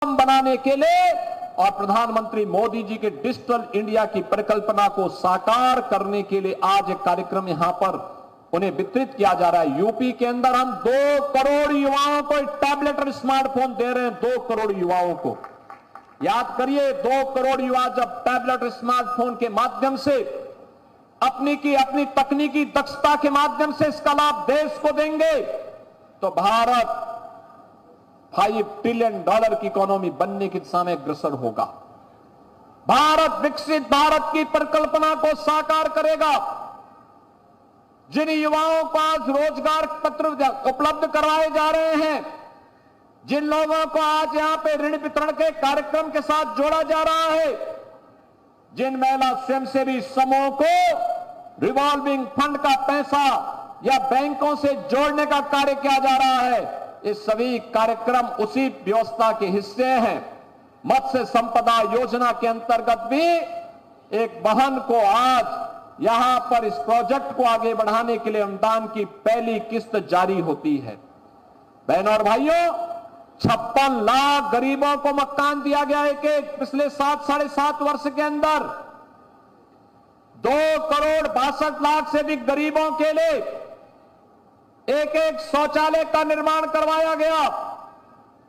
बनाने के लिए और प्रधानमंत्री मोदी जी के डिजिटल इंडिया की परिकल्पना को साकार करने के लिए आज एक कार्यक्रम यहां पर उन्हें वितरित किया जा रहा है। यूपी के अंदर हम 2 करोड़ युवाओं को टैबलेट और स्मार्टफोन दे रहे हैं। 2 करोड़ युवाओं को, याद करिए, 2 करोड़ युवा जब टैबलेट और स्मार्टफोन के माध्यम से अपनी तकनीकी दक्षता के माध्यम से इसका लाभ देश को देंगे तो भारत $5 ट्रिलियन की इकोनॉमी बनने की दिशा में अग्रसर होगा। भारत विकसित भारत की परिकल्पना को साकार करेगा। जिन युवाओं को आज रोजगार पत्र उपलब्ध करवाए जा रहे हैं, जिन लोगों को आज यहां पे ऋण वितरण के कार्यक्रम के साथ जोड़ा जा रहा है, जिन महिला स्वयंसेवी समूह को रिवॉल्विंग फंड का पैसा या बैंकों से जोड़ने का कार्य किया जा रहा है, ये सभी कार्यक्रम उसी व्यवस्था के हिस्से हैं। मत्स्य संपदा योजना के अंतर्गत भी एक बहन को आज यहां पर इस प्रोजेक्ट को आगे बढ़ाने के लिए अनुदान की पहली किस्त जारी होती है। बहनों और भाइयों, 56 लाख गरीबों को मकान दिया गया है कि पिछले 7-7.5 वर्ष के अंदर 2 करोड़ 62 लाख से अधिक गरीबों के लिए एक शौचालय का निर्माण करवाया गया।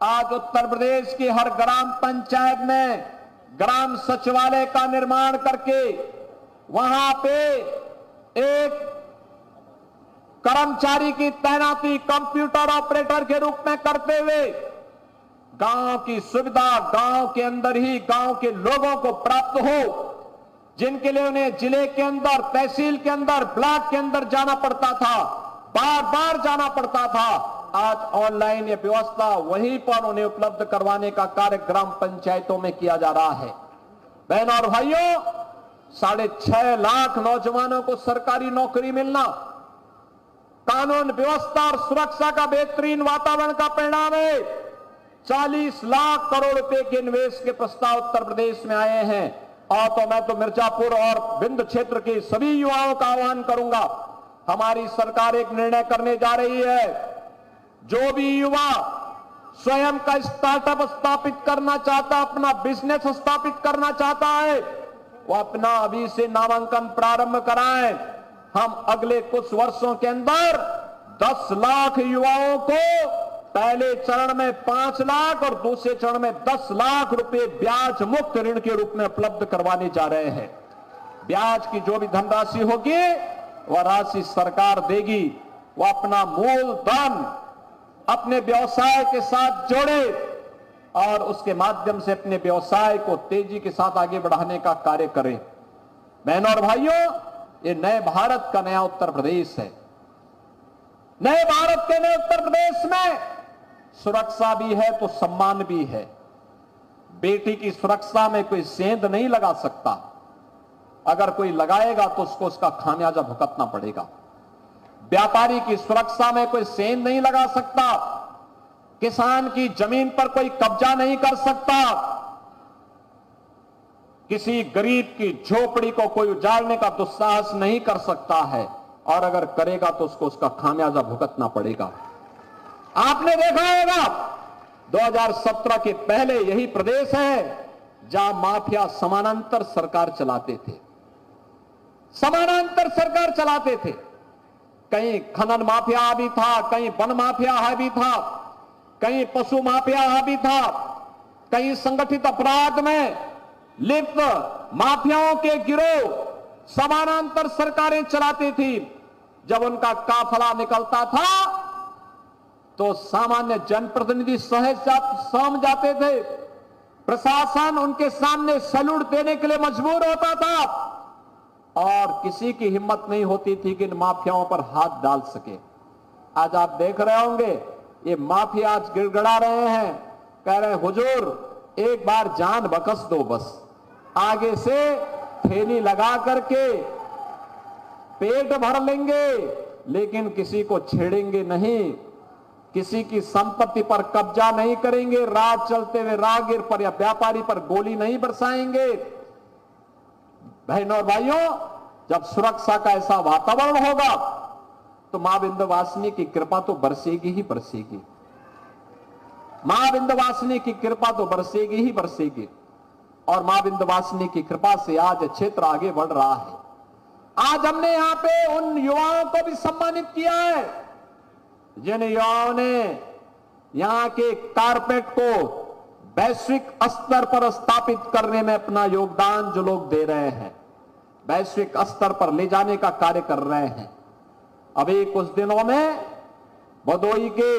आज उत्तर प्रदेश की हर ग्राम पंचायत में ग्राम सचिवालय का निर्माण करके वहां पे एक कर्मचारी की तैनाती कंप्यूटर ऑपरेटर के रूप में करते हुए गांव की सुविधा गांव के अंदर ही गांव के लोगों को प्राप्त हो, जिनके लिए उन्हें जिले के अंदर, तहसील के अंदर, ब्लॉक के अंदर जाना पड़ता था, बार बार जाना पड़ता था, आज ऑनलाइन ये व्यवस्था वहीं पर उन्हें उपलब्ध करवाने का कार्य ग्राम पंचायतों में किया जा रहा है। बहनों और भाइयों, 6.5 लाख नौजवानों को सरकारी नौकरी मिलना कानून व्यवस्था और सुरक्षा का बेहतरीन वातावरण का परिणाम है। 40 लाख करोड़ रुपए के निवेश के प्रस्ताव उत्तर प्रदेश में आए हैं। और तो मैं तो मिर्जापुर और विंध्य क्षेत्र के सभी युवाओं का आह्वान करूंगा, हमारी सरकार एक निर्णय करने जा रही है। जो भी युवा स्वयं का स्टार्टअप स्थापित करना चाहता, अपना बिजनेस स्थापित करना चाहता है, वो अपना अभी से नामांकन प्रारंभ कराएं। हम अगले कुछ वर्षों के अंदर 10 लाख युवाओं को पहले चरण में 5 लाख और दूसरे चरण में 10 लाख रुपए ब्याज मुक्त ऋण के रूप में उपलब्ध करवाने जा रहे हैं। ब्याज की जो भी धनराशि होगी वह राशि सरकार देगी। वह अपना मूलधन अपने व्यवसाय के साथ जोड़े और उसके माध्यम से अपने व्यवसाय को तेजी के साथ आगे बढ़ाने का कार्य करें। बहनों और भाइयों, ये नए भारत का नया उत्तर प्रदेश है। नए भारत के नए उत्तर प्रदेश में सुरक्षा भी है तो सम्मान भी है। बेटी की सुरक्षा में कोई सेंध नहीं लगा सकता, अगर कोई लगाएगा तो उसको उसका खामियाजा भुगतना पड़ेगा। व्यापारी की सुरक्षा में कोई सेंध नहीं लगा सकता, किसान की जमीन पर कोई कब्जा नहीं कर सकता, किसी गरीब की झोपड़ी को कोई उजाड़ने का दुस्साहस नहीं कर सकता है, और अगर करेगा तो उसको उसका खामियाजा भुगतना पड़ेगा। आपने देखा होगा 2017 के पहले यही प्रदेश है जहां माफिया समानांतर सरकार चलाते थे, समानांतर सरकार चलाते थे। कहीं खनन माफिया हावी था, कहीं वन माफिया हावी था, कहीं पशु माफिया हावी था, कहीं संगठित अपराध में लिप्त माफियाओं के गिरोह समानांतर सरकारें चलाती थी। जब उनका काफिला निकलता था तो सामान्य जनप्रतिनिधि सहम जाते थे, प्रशासन उनके सामने सैल्यूट देने के लिए मजबूर होता था और किसी की हिम्मत नहीं होती थी कि इन माफियाओं पर हाथ डाल सके। आज आप देख रहे होंगे ये माफिया आज गिड़गिड़ा रहे हैं, कह रहे हैं हुजूर एक बार जान बख्श दो, बस आगे से थैली लगा करके पेट भर लेंगे लेकिन किसी को छेड़ेंगे नहीं, किसी की संपत्ति पर कब्जा नहीं करेंगे, रात चलते हुए राहगीर पर या व्यापारी पर गोली नहीं बरसाएंगे। बहनों और भाइयों, जब सुरक्षा का ऐसा वातावरण होगा तो मां विंध्यवासिनी की कृपा तो बरसेगी ही बरसेगी। मां विंध्यवासिनी की कृपा तो बरसेगी ही बरसेगी, और मां विंध्यवासिनी की कृपा से आज क्षेत्र आगे बढ़ रहा है। आज हमने यहां पे उन युवाओं को भी सम्मानित किया है जिन युवाओं ने यहां के कारपेट को वैश्विक स्तर पर स्थापित करने में अपना योगदान जो लोग दे रहे हैं, वैश्विक स्तर पर ले जाने का कार्य कर रहे हैं। अभी कुछ दिनों में भदोई के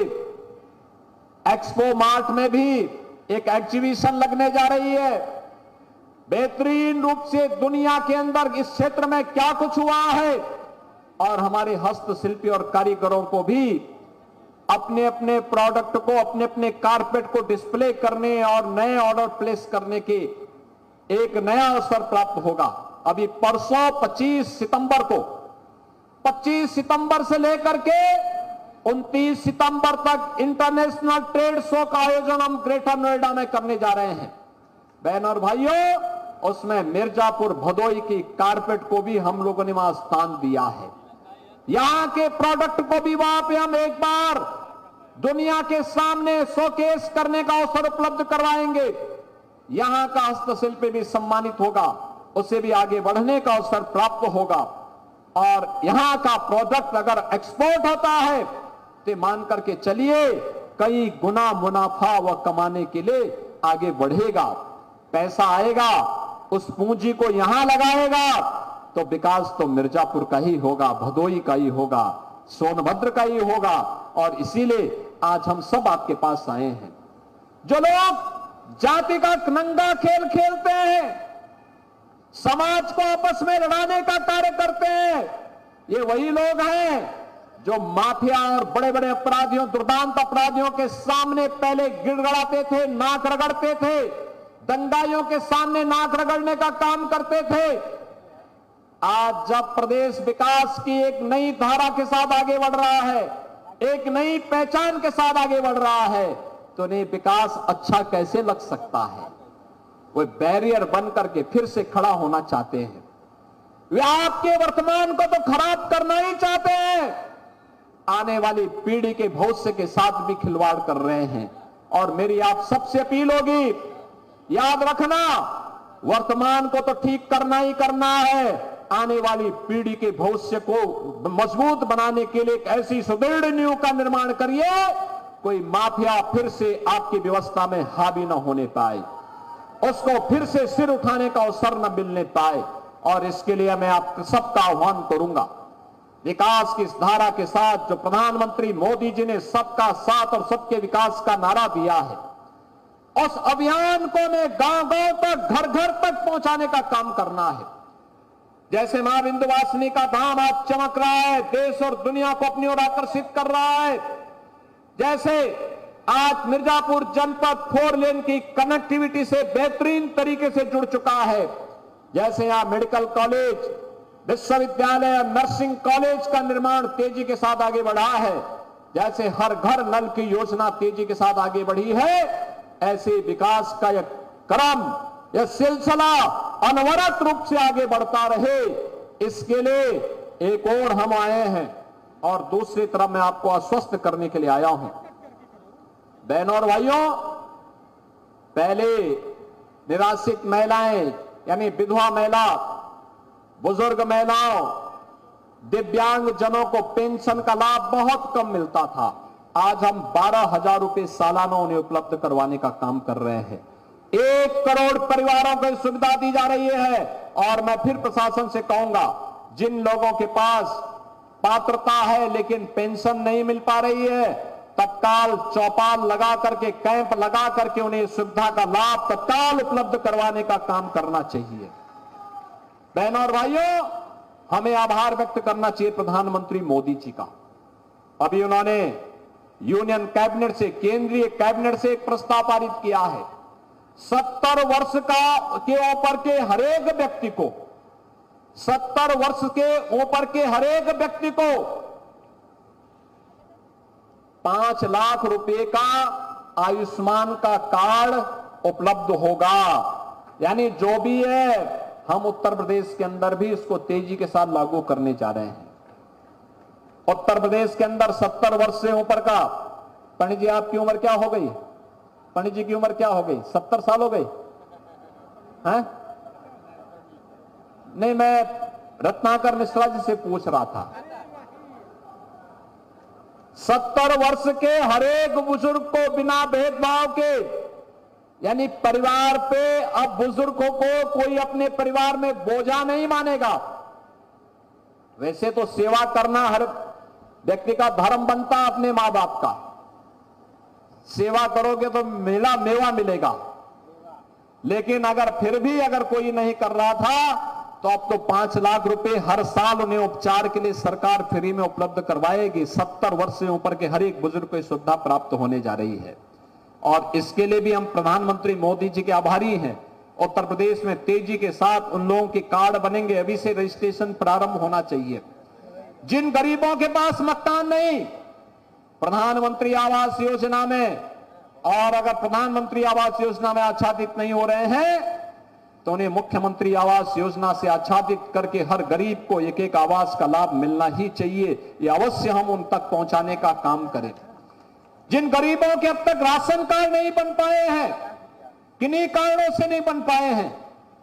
एक्सपो मार्ट में भी एक एग्जीबिशन लगने जा रही है। बेहतरीन रूप से दुनिया के अंदर इस क्षेत्र में क्या कुछ हुआ है, और हमारे हस्तशिल्पी और कारीगरों को भी अपने अपने प्रोडक्ट को, अपने अपने कारपेट को डिस्प्ले करने और नए ऑर्डर प्लेस करने के एक नया अवसर प्राप्त होगा। अभी परसों 25 सितंबर को, 25 सितंबर से लेकर के 29 सितंबर तक इंटरनेशनल ट्रेड शो का आयोजन हम ग्रेटर नोएडा में करने जा रहे हैं। बहन और भाइयों, उसमें मिर्जापुर भदोई की कारपेट को भी हम लोगों ने वहां स्थान दिया है। यहां के प्रोडक्ट को भी वहां पे हम एक बार दुनिया के सामने शोकेस करने का अवसर उपलब्ध करवाएंगे। यहां का हस्तशिल्पी भी सम्मानित होगा, उसे भी आगे बढ़ने का अवसर प्राप्त होगा, और यहां का प्रोडक्ट अगर एक्सपोर्ट होता है तो मान करके चलिए कई गुना मुनाफा वह कमाने के लिए आगे बढ़ेगा। पैसा आएगा, उस पूंजी को यहां लगाएगा तो विकास तो मिर्जापुर का ही होगा, भदोई का ही होगा, सोनभद्र का ही होगा। और इसीलिए आज हम सब आपके पास आए हैं। जो लोग जाति का नंगा खेल खेलते हैं, समाज को आपस में लड़ाने का कार्य करते हैं, ये वही लोग हैं जो माफिया और बड़े बड़े अपराधियों, दुर्दांत अपराधियों के सामने पहले गिड़गड़ाते थे, नाक रगड़ते थे, दंगाइयों के सामने नाक रगड़ने का काम करते थे। आज जब प्रदेश विकास की एक नई धारा के साथ आगे बढ़ रहा है, एक नई पहचान के साथ आगे बढ़ रहा है, तो नहीं विकास अच्छा कैसे लग सकता है। वो बैरियर बन करके फिर से खड़ा होना चाहते हैं। वे आपके वर्तमान को तो खराब करना ही चाहते हैं, आने वाली पीढ़ी के भविष्य के साथ भी खिलवाड़ कर रहे हैं। और मेरी आप सबसे अपील होगी, याद रखना, वर्तमान को तो ठीक करना ही करना है, आने वाली पीढ़ी के भविष्य को मजबूत बनाने के लिए एक ऐसी सुदृढ़ नींव का निर्माण करिए, कोई माफिया फिर से आपकी व्यवस्था में हावी न होने पाए, उसको फिर से सिर उठाने का अवसर न मिलने पाए। और इसके लिए मैं आप सबका आह्वान करूंगा, विकास की इस धारा के साथ जो प्रधानमंत्री मोदी जी ने सबका साथ और सबके विकास का नारा दिया है, उस अभियान को हमें गांव गांव तक, घर घर तक पहुंचाने का काम करना है। जैसे मां विंध्यवासिनी का धाम आज चमक रहा है, देश और दुनिया को अपनी ओर आकर्षित कर रहा है, जैसे आज मिर्जापुर जनपद 4 लेन की कनेक्टिविटी से बेहतरीन तरीके से जुड़ चुका है, जैसे यहां मेडिकल कॉलेज, विश्वविद्यालय, नर्सिंग कॉलेज का निर्माण तेजी के साथ आगे बढ़ा है, जैसे हर घर नल की योजना तेजी के साथ आगे बढ़ी है, ऐसे विकास का यह क्रम, यह सिलसिला अनवरत रूप से आगे बढ़ता रहे, इसके लिए एक और हम आए हैं। और दूसरी तरफ मैं आपको आश्वस्त करने के लिए आया हूं, बहनों और भाइयों, पहले निराश्रित महिलाएं यानी विधवा महिला, बुजुर्ग महिलाओं, दिव्यांग जनों को पेंशन का लाभ बहुत कम मिलता था। आज हम 12,000 रुपए सालाना उन्हें उपलब्ध करवाने का काम कर रहे हैं। 1 करोड़ परिवारों को सुविधा दी जा रही है। और मैं फिर प्रशासन से कहूंगा, जिन लोगों के पास पात्रता है लेकिन पेंशन नहीं मिल पा रही है, तत्काल चौपाल लगा करके, कैंप लगा करके उन्हें सुविधा का लाभ तत्काल उपलब्ध करवाने का काम करना चाहिए। बहनों और भाइयों, हमें आभार व्यक्त करना चाहिए प्रधानमंत्री मोदी जी का। अभी उन्होंने यूनियन कैबिनेट से, केंद्रीय कैबिनेट से एक प्रस्ताव पारित किया है, 70 वर्ष के ऊपर के हरेक व्यक्ति को, 70 वर्ष के ऊपर के हरेक व्यक्ति को 5 लाख रुपए का आयुष्मान का कार्ड उपलब्ध होगा। यानी जो भी है, हम उत्तर प्रदेश के अंदर भी इसको तेजी के साथ लागू करने जा रहे हैं। उत्तर प्रदेश के अंदर 70 वर्ष से ऊपर का, पंडित जी आपकी उम्र क्या हो गई? पंडित जी की उम्र क्या हो गई? 70 साल हो गई हैं? नहीं, मैं रत्नाकर मिश्रा जी से पूछ रहा था। 70 वर्ष के हर एक बुजुर्ग को बिना भेदभाव के, यानी परिवार पे अब बुजुर्गों को कोई अपने परिवार में बोझा नहीं मानेगा। वैसे तो सेवा करना हर व्यक्ति का धर्म बनता है, अपने मां बाप का। सेवा करोगे तो मेवा मिलेगा। लेकिन अगर फिर भी अगर कोई नहीं कर रहा था तो अब तो 5 लाख रुपए हर साल उन्हें उपचार के लिए सरकार फ्री में उपलब्ध करवाएगी। 70 वर्ष से ऊपर के हर एक बुजुर्ग को सुविधा प्राप्त होने जा रही है और इसके लिए भी हम प्रधानमंत्री मोदी जी के आभारी हैं। उत्तर प्रदेश में तेजी के साथ उन लोगों के कार्ड बनेंगे, अभी से रजिस्ट्रेशन प्रारंभ होना चाहिए। जिन गरीबों के पास मकान नहीं, प्रधानमंत्री आवास योजना में, और अगर प्रधानमंत्री आवास योजना में आच्छादित नहीं हो रहे हैं तो उन्हें मुख्यमंत्री आवास योजना से आच्छादित करके हर गरीब को एक एक आवास का लाभ मिलना ही चाहिए। ये अवश्य हम उन तक पहुंचाने का काम करें। जिन गरीबों के अब तक राशन कार्ड नहीं बन पाए हैं, किन्हीं कारणों से नहीं बन पाए हैं,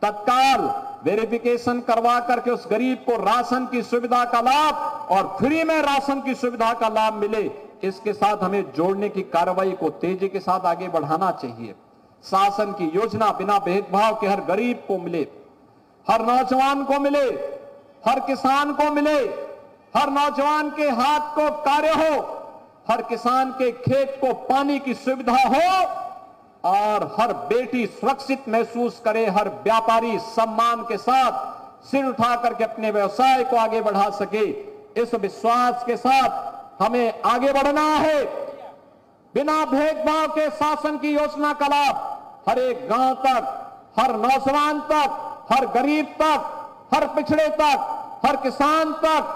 तत्काल वेरिफिकेशन करवा करके उस गरीब को राशन की सुविधा का लाभ और फ्री में राशन की सुविधा का लाभ मिले, इसके साथ हमें जोड़ने की कार्रवाई को तेजी के साथ आगे बढ़ाना चाहिए। शासन की योजना बिना भेदभाव के हर गरीब को मिले, हर नौजवान को मिले, हर किसान को मिले, हर नौजवान के हाथ को कार्य हो, हर किसान के खेत को पानी की सुविधा हो और हर बेटी सुरक्षित महसूस करे, हर व्यापारी सम्मान के साथ सिर उठा करके अपने व्यवसाय को आगे बढ़ा सके। इस विश्वास के साथ हमें आगे बढ़ना है। बिना भेदभाव के शासन की योजना का लाभ हर एक गांव तक, हर नौजवान तक, हर गरीब तक, हर पिछड़े तक, हर किसान तक,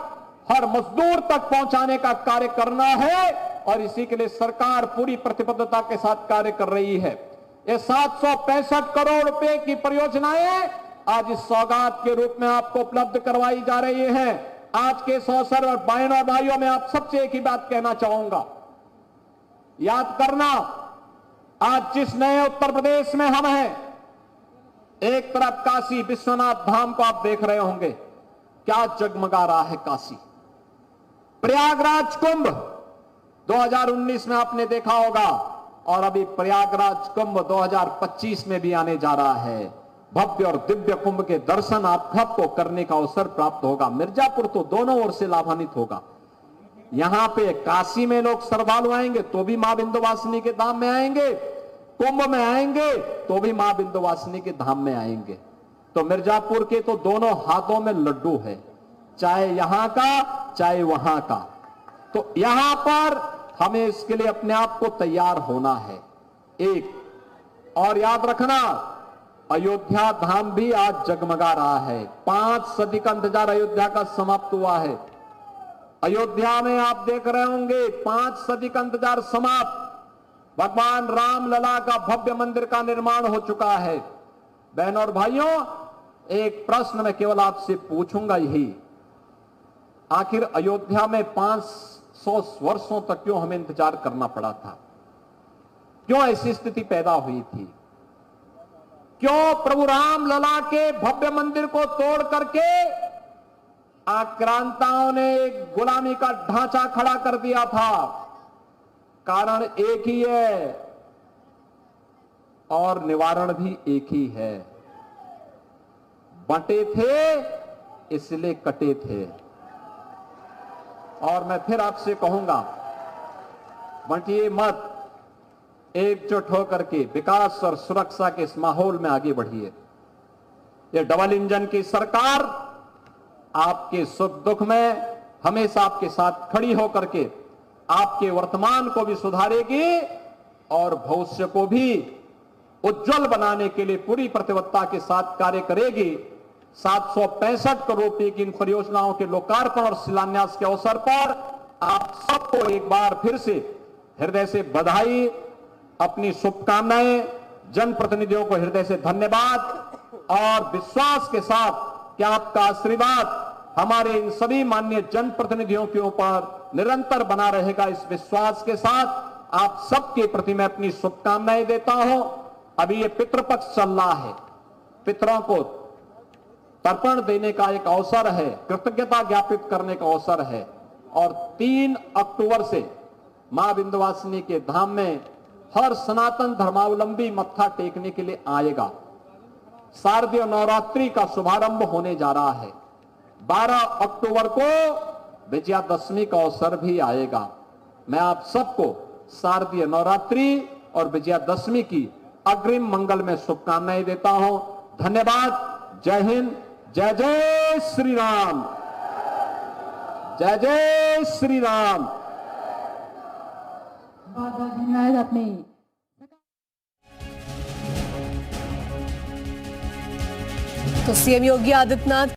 हर मजदूर तक पहुंचाने का कार्य करना है और इसी के लिए सरकार पूरी प्रतिबद्धता के साथ कार्य कर रही है। ये 765 करोड़ रुपए की परियोजनाएं आज इस सौगात के रूप में आपको उपलब्ध करवाई जा रही हैं। आज के इस अवसर और बहनों और भाइयों में आप सबसे एक ही बात कहना चाहूंगा, याद करना, आज जिस नए उत्तर प्रदेश में हम हैं, एक तरफ काशी विश्वनाथ धाम को आप देख रहे होंगे, क्या जगमगा रहा है काशी। प्रयागराज कुंभ 2019 में आपने देखा होगा और अभी प्रयागराज कुंभ 2025 में भी आने जा रहा है। भव्य और दिव्य कुंभ के दर्शन आप सबको करने का अवसर प्राप्त होगा। मिर्जापुर तो दोनों ओर से लाभान्वित होगा। यहां पे काशी में लोग श्रद्धालु आएंगे तो भी मां विंध्यवासिनी के धाम में आएंगे, कुंभ में आएंगे तो भी मां विंध्यवासिनी के धाम में आएंगे। तो मिर्जापुर के तो दोनों हाथों में लड्डू है, चाहे यहां का चाहे वहां का। तो यहां पर हमें इसके लिए अपने आप को तैयार होना है। एक और याद रखना, अयोध्या धाम भी आज जगमगा रहा है। 5 सदी का इंतजार अयोध्या का समाप्त हुआ है। अयोध्या में आप देख रहे होंगे 5 सदी का इंतजार समाप्त। भगवान राम लला का भव्य मंदिर का निर्माण हो चुका है। बहनों और भाइयों, एक प्रश्न मैं केवल आपसे पूछूंगा यही, आखिर अयोध्या में 500 वर्षों तक क्यों हमें इंतजार करना पड़ा था? क्यों ऐसी स्थिति पैदा हुई थी? क्यों प्रभु राम लला के भव्य मंदिर को तोड़ करके आक्रांताओं ने एक गुलामी का ढांचा खड़ा कर दिया था? कारण एक ही है और निवारण भी एक ही है। बंटे थे इसलिए कटे थे। और मैं फिर आपसे कहूंगा, बंटिए मत, एकजुट होकर के विकास और सुरक्षा के इस माहौल में आगे बढ़िए। ये डबल इंजन की सरकार आपके सुख दुख में हमेशा आपके साथ खड़ी होकर के आपके वर्तमान को भी सुधारेगी और भविष्य को भी उज्जवल बनाने के लिए पूरी प्रतिबद्धता के साथ कार्य करेगी। 765 करोड़ रुपए की इन परियोजनाओं के लोकार्पण और शिलान्यास के अवसर पर आप सबको एक बार फिर से हृदय से बधाई, अपनी शुभकामनाएं, जनप्रतिनिधियों को हृदय से धन्यवाद और विश्वास के साथ कि आपका आशीर्वाद हमारे इन सभी माननीय जनप्रतिनिधियों के ऊपर निरंतर बना रहेगा। इस विश्वास के साथ आप सबके प्रति मैं अपनी शुभकामनाएं देता हूं। अभी ये पितृपक्ष चल रहा है, पितरों को तर्पण देने का एक अवसर है, कृतज्ञता ज्ञापित करने का अवसर है। और 3 अक्टूबर से मां विंध्यवासिनी के धाम में हर सनातन धर्मावलंबी मत्था टेकने के लिए आएगा। शारदीय नवरात्रि का शुभारंभ होने जा रहा है। 12 अक्टूबर को विजयादशमी का अवसर भी आएगा। मैं आप सबको शारदीय नवरात्रि और विजयादशमी की अग्रिम मंगल में शुभकामनाएं देता हूं। धन्यवाद। जय हिंद। जय जय श्री राम। जय जय श्री राम। बहुत बहुत धन्यवाद। आपने तो सीएम योगी आदित्यनाथ